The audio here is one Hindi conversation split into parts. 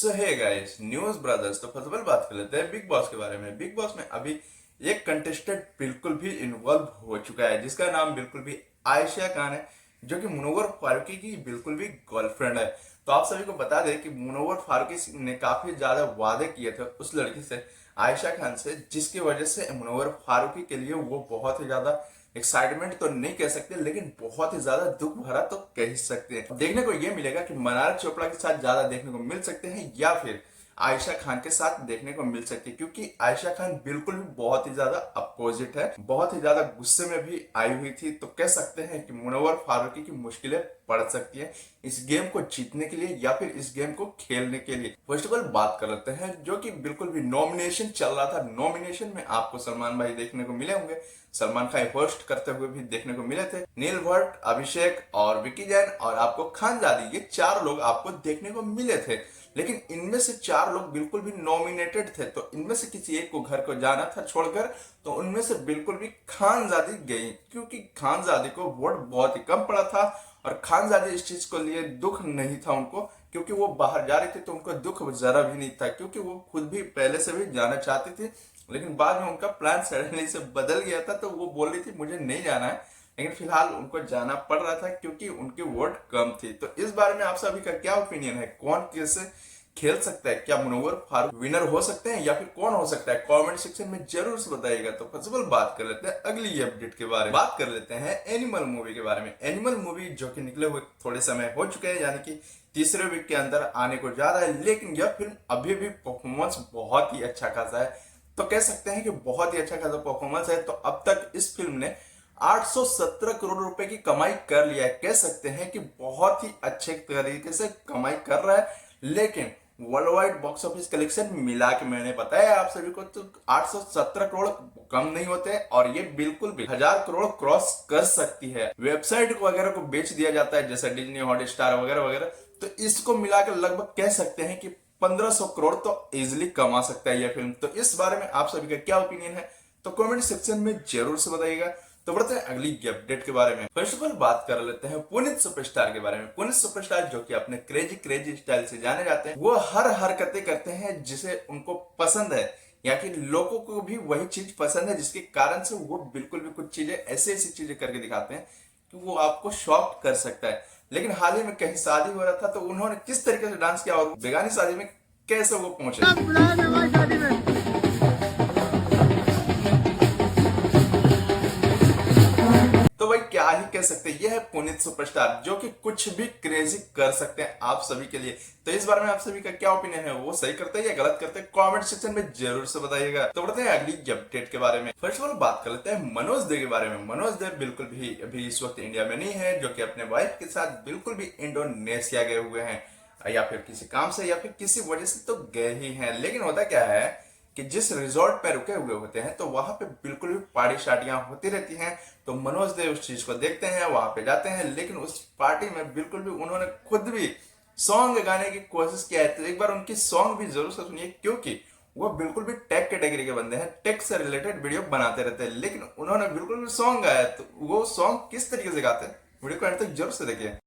सो हे गाइस, न्यूज़ ब्रदर्स। तो फर्स्ट ऑफ ऑल बात कर लेते हैं बिग बॉस के बारे में। बिग बॉस में अभी एक कंटेस्टेंट बिल्कुल भी इन्वॉल्व हो चुका है जिसका नाम बिल्कुल भी आयशा खान है, जो कि मुनव्वर फारूकी की बिल्कुल भी गर्लफ्रेंड है। तो आप सभी को बता दें कि मुनव्वर फारूकी ने काफी ज्यादा वादे किए थे उस लड़की से, आयशा खान से, जिसकी वजह से मुनव्वर फारूकी के लिए वो बहुत ही ज्यादा एक्साइटमेंट तो नहीं कह सकते लेकिन बहुत ही ज्यादा दुख भरा तो कह ही सकते हैं। देखने को ये मिलेगा कि मनार चोपड़ा के साथ ज्यादा देखने को मिल सकते हैं या फिर आयशा खान के साथ देखने को मिल सकती है, क्योंकि आयशा खान बिल्कुल भी बहुत ही ज्यादा अपोजिट है, बहुत ही ज्यादा गुस्से में भी आई हुई थी। तो कह सकते हैं कि मुनव्वर फारूकी की मुश्किलें पड़ सकती है इस गेम को जीतने के लिए या फिर इस गेम को खेलने के लिए। फर्स्ट ऑफ ऑल बात कर लेते हैं जो कि बिल्कुल भी नॉमिनेशन चल रहा था। नॉमिनेशन में आपको सलमान भाई देखने को मिले होंगे, सलमान खान होस्ट करते हुए भी देखने को मिले थे, नील भट्ट, अभिषेक और विकी जैन और आपको खानजादी, ये चार लोग आपको देखने को मिले थे। लेकिन इनमें से चार लोग बिल्कुल भी नॉमिनेटेड थे, तो इनमें से किसी एक को घर को जाना था छोड़कर, तो उनमें से बिल्कुल भी खानजादी गई, क्योंकि खानजादी को वोट बहुत ही कम पड़ा था। और खानजादी इस चीज को लिए दुख नहीं था उनको, क्योंकि वो बाहर जा रही थी तो उनको दुख जरा भी नहीं था, क्योंकि वो खुद भी पहले से भी जाना चाहती थी। लेकिन बाद में उनका प्लान सडनली से बदल गया था, तो वो बोल रही थी मुझे नहीं जाना है, लेकिन फिलहाल उनको जाना पड़ रहा था क्योंकि उनकी वोट कम थी। तो इस बारे में आप सभी का क्या ओपिनियन है? कौन कैसे खेल सकता है? क्या मुनव्वर फारूक विनर हो सकते हैं या फिर कौन हो सकता है? कमेंट सेक्शन में जरूर से बताइएगा। तो फर्स्ट ऑफ ऑल बात कर लेते हैं अगली अपडेट के बारे में। बात कर लेते हैं एनिमल मूवी के बारे में। एनिमल मूवी जो कि निकले हुए थोड़े समय हो चुके हैं, यानी कि तीसरे वीक के अंदर आने को जा रहा है, लेकिन यह फिल्म अभी भी परफॉर्मेंस बहुत ही अच्छा खासा है। तो कह सकते हैं कि बहुत ही अच्छा खासा परफॉर्मेंस है। तो अब तक इस फिल्म ने 817 करोड़ रुपए की कमाई कर लिया है। कह सकते हैं कि बहुत ही अच्छे तरीके से कमाई कर रहा है। लेकिन world wide box office collection मिला के मैंने बताया आप सभी को, तो 817 करोड़ कम नहीं होते और ये बिल्कुल भी 1000 करोड़ क्रॉस कर सकती है। वेबसाइट को वगैरह को बेच दिया जाता है जैसे डिज्नी हॉटस्टार वगैरह वगैरह, तो इसको मिलाकर लगभग कह सकते हैं कि 1500 करोड़ तो इजिली कमा सकता है यह फिल्म। तो इस बारे में आप सभी का क्या ओपिनियन है? तो कमेंट सेक्शन में जरूर से बताइएगा। तो बढ़ते हैं अगली अपडेट के बारे में। फर्स्ट ऑफ ऑल बात कर लेते हैं पुनीत सुपरस्टार के बारे में। पुनीत सुपरस्टार जो कि अपने क्रेजी क्रेजी स्टाइल से जाने जाते हैं, वो हर हरकतें करते हैं जिसे उनको पसंद है, या कि लोगों को भी वही चीज पसंद है, जिसके कारण से वो बिल्कुल भी कुछ चीजें ऐसी ऐसी चीजें करके दिखाते हैं कि वो आपको शॉक कर सकता है। लेकिन हाल ही में कहीं शादी हो रहा था, तो उन्होंने किस तरीके से डांस किया और बेगानी शादी में कैसे वो पहुंचे। तो भाई क्या ही कह सकते हैं, यह है पुनीत सुपरस्टार जो कि कुछ भी क्रेजी कर सकते हैं आप सभी के लिए। तो इस बारे में आप सभी का क्या ओपिनियन है? वो सही करते हैं या गलत करते हैं? कमेंट सेक्शन में जरूर से बताइएगा। तो बढ़ते हैं अगली अपडेट के बारे में। फर्स्ट ऑफ ऑल बात कर लेते हैं मनोज देव के बारे में। मनोज देव बिल्कुल भी अभी इस वक्त इंडिया में नहीं है, जो कि अपने वाइफ के साथ बिल्कुल भी इंडोनेशिया गए हुए हैं, या फिर किसी काम से या फिर किसी वजह से तो गए ही हैं। लेकिन होता क्या है कि जिस रिजॉर्ट पे रुके हुए होते हैं, तो वहां पे बिल्कुल भी पार्टी शार्टियां होती रहती हैं। तो मनोज देव उस चीज को देखते हैं, वहां पे जाते हैं, लेकिन उस पार्टी में बिल्कुल भी उन्होंने खुद भी सॉन्ग गाने की कोशिश किया है। तो एक बार उनकी सॉन्ग भी जरूर से सुनिए, क्योंकि वो बिल्कुल भी टेक कैटेगरी के बंदे हैं, टेक से रिलेटेड वीडियो बनाते रहते हैं, लेकिन उन्होंने बिल्कुल भी सॉन्ग गाया। तो वो सॉन्ग किस तरीके से गाते हैं, वीडियो को एंड तक जरूर से देखिए।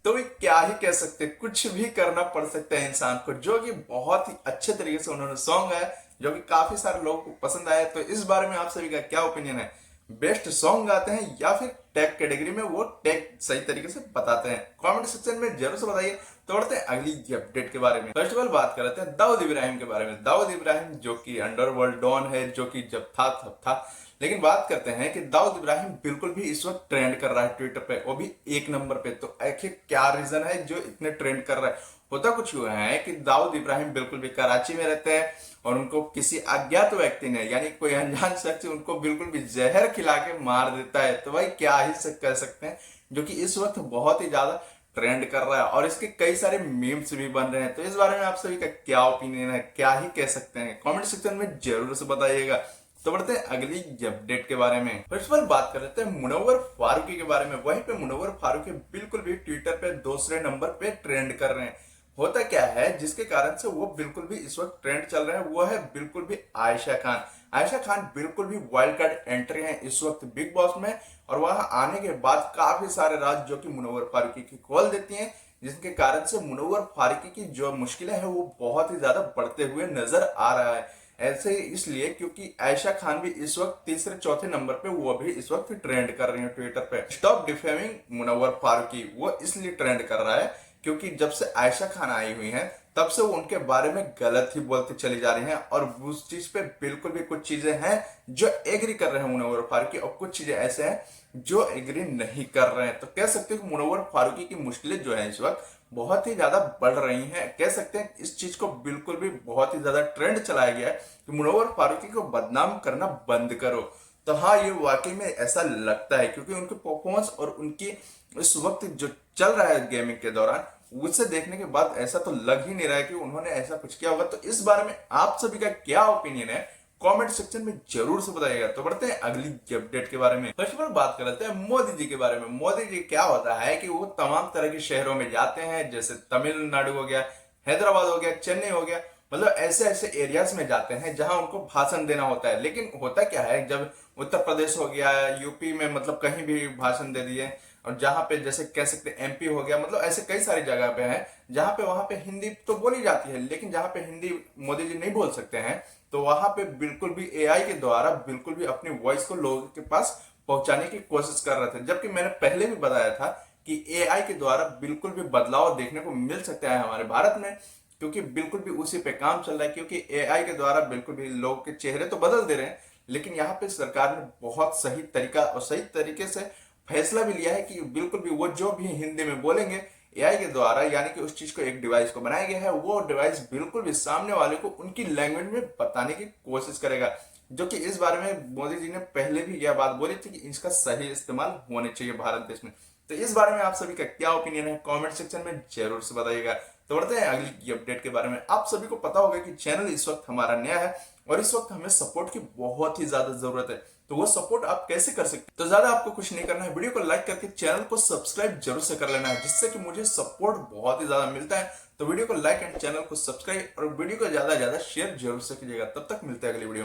तो भी क्या ही कह सकते, कुछ भी करना पड़ सकता है इंसान को, जो कि बहुत ही अच्छे तरीके से उन्होंने सॉन्ग गाया, जो कि काफी सारे लोगों को पसंद आया। तो इस बारे में आप सभी का क्या ओपिनियन है? बेस्ट सॉन्ग गाते हैं या फिर टेक कैटेगरी में वो टेक सही तरीके से बताते हैं? कमेंट सेक्शन में जरूर से बताइए। तो बढ़ते हैं अगली अपडेट के बारे में। फर्स्ट ऑफ ऑल बात कर लेते हैं दाऊद इब्राहिम के बारे में। दाऊद इब्राहिम जो कि अंडरवर्ल्ड डॉन है, जो कि जब था तब था। लेकिन बात करते हैं कि दाऊद इब्राहिम बिल्कुल भी इस वक्त ट्रेंड कर रहा है ट्विटर पे, वो भी एक नंबर पे। तो आखिर क्या रीजन है जो इतने ट्रेंड कर रहा है? होता कुछ हुआ है कि दाऊद इब्राहिम बिल्कुल भी कराची में रहते हैं और उनको किसी अज्ञात व्यक्ति ने, यानी कोई अनजान शख्स, उनको बिल्कुल भी जहर खिला के मार देता है। तो भाई क्या ही कह सकते हैं, जो कि इस वक्त बहुत ही ज्यादा ट्रेंड कर रहा है और इसके कई सारे मीम्स भी बन रहे हैं। तो इस बारे में आप सभी का क्या ओपिनियन है? क्या ही कह सकते हैं? कमेंट सेक्शन में जरूर से बताइएगा। तो बढ़ते हैं अगली अपडेट के बारे में। फर्स्ट ऑफ ऑल बात कर लेते हैं मुनव्वर फारूकी के बारे में। वहीं पे मुनव्वर फारूकी बिल्कुल भी ट्विटर पे दूसरे नंबर पे ट्रेंड कर रहे हैं। होता क्या है जिसके कारण से वो बिल्कुल भी इस वक्त ट्रेंड चल रहे हैं, वो है बिल्कुल भी आयशा खान। आयशा खान बिल्कुल भी वाइल्ड कार्ड एंट्री है इस वक्त बिग बॉस में, और वहां आने के बाद काफी सारे राज जो कि मुनव्वर फारूकी की खोल देती हैं, जिसके कारण से मुनव्वर फारूकी की जो मुश्किलें हैं वो बहुत ही ज्यादा बढ़ते हुए नजर आ रहा है। ऐसे इसलिए क्योंकि आयशा खान भी इस वक्त तीसरे चौथे नंबर पे वो भी इस वक्त ट्रेंड कर रही है ट्विटर पे। स्टॉप डिफेमिंग मुनव्वर फारूकी, वो इसलिए ट्रेंड कर रहा है क्योंकि जब से आयशा खान आई हुई हैं तब से वो उनके बारे में गलत ही बोलती चली जा रही हैं, और उस चीज पे बिल्कुल भी कुछ चीजें हैं जो एग्री कर रहे हैं मुनव्वर फारूकी, और कुछ चीजें ऐसे हैं जो एग्री नहीं कर रहे हैं। तो कह सकते हो कि मुनव्वर फारूकी की मुश्किलें जो है इस वक्त बहुत ही ज्यादा बढ़ रही हैं। कह सकते हैं इस चीज को बिल्कुल भी बहुत ही ज्यादा ट्रेंड चलाया गया है कि मुनव्वर फारूकी को बदनाम करना बंद करो। तो हाँ, ये वाकई में ऐसा लगता है क्योंकि उनके परफॉर्मेंस और उनकी इस वक्त जो चल रहा है गेमिंग के दौरान, उसे देखने के बाद ऐसा तो लग ही नहीं रहा है कि उन्होंने ऐसा कुछ किया होगा। तो इस बारे में आप सभी का क्या ओपिनियन है, कमेंट सेक्शन में जरूर से बताइएगा। तो बढ़ते हैं अगली अपडेट के बारे में। फर्स्ट ऑफ ऑल बात कर लेते हैं मोदी जी के बारे में। मोदी जी क्या होता है कि वो तमाम तरह के शहरों में जाते हैं, जैसे तमिलनाडु हो गया, हैदराबाद हो गया, चेन्नई हो गया, मतलब ऐसे ऐसे एरियाज में जाते हैं जहां उनको भाषण देना होता है। लेकिन होता क्या है, जब उत्तर प्रदेश हो गया, यूपी में मतलब कहीं भी भाषण दे दिए, और जहां पे जैसे कह सकते हैं एमपी हो गया, मतलब ऐसे कई सारी जगह पे हैं जहां पे वहां पे हिंदी तो बोली जाती है, लेकिन जहां पे हिंदी मोदी जी नहीं बोल सकते हैं, तो वहां पे बिल्कुल भी एआई के द्वारा बिल्कुल भी अपनी वॉइस को लोगों के पास पहुंचाने की कोशिश कर रहे थे। जबकि मैंने पहले भी बताया था कि एआई के द्वारा बिल्कुल भी बदलाव देखने को मिल सकता है हमारे भारत में, क्योंकि बिल्कुल भी उसी पे काम चल रहा है। क्योंकि एआई के द्वारा बिल्कुल भी लोगों के चेहरे तो बदल दे रहे हैं, लेकिन यहाँ पे सरकार ने बहुत सही तरीका और सही तरीके से फैसला भी लिया है कि बिल्कुल भी वो जो भी हिंदी में बोलेंगे एआई के द्वारा, यानी कि उस चीज को एक डिवाइस को बनाया गया है, वो डिवाइस बिल्कुल भी सामने वाले को उनकी लैंग्वेज में बताने की कोशिश करेगा। जो कि इस बारे में मोदी जी ने पहले भी यह बात बोली थी कि इसका सही इस्तेमाल होने चाहिए भारत देश में। तो इस बारे में आप सभी का क्या ओपिनियन है, कमेंट सेक्शन में जरूर से बताइएगा। तो बढ़ते हैं अगली की अपडेट के बारे में। आप सभी को पता होगा कि चैनल इस वक्त हमारा नया है और इस वक्त हमें सपोर्ट की बहुत ही ज्यादा जरूरत है। तो वो सपोर्ट आप कैसे कर सकते हैं? तो ज्यादा आपको कुछ नहीं करना है, वीडियो को लाइक करके चैनल को सब्सक्राइब जरूर से कर लेना है, जिससे कि मुझे सपोर्ट बहुत ही ज्यादा मिलता है। तो वीडियो को लाइक एंड चैनल को सब्सक्राइब और वीडियो को ज्यादा से ज्यादा शेयर जरूर से कीजिएगा। तब तक मिलते हैं अगली वीडियो।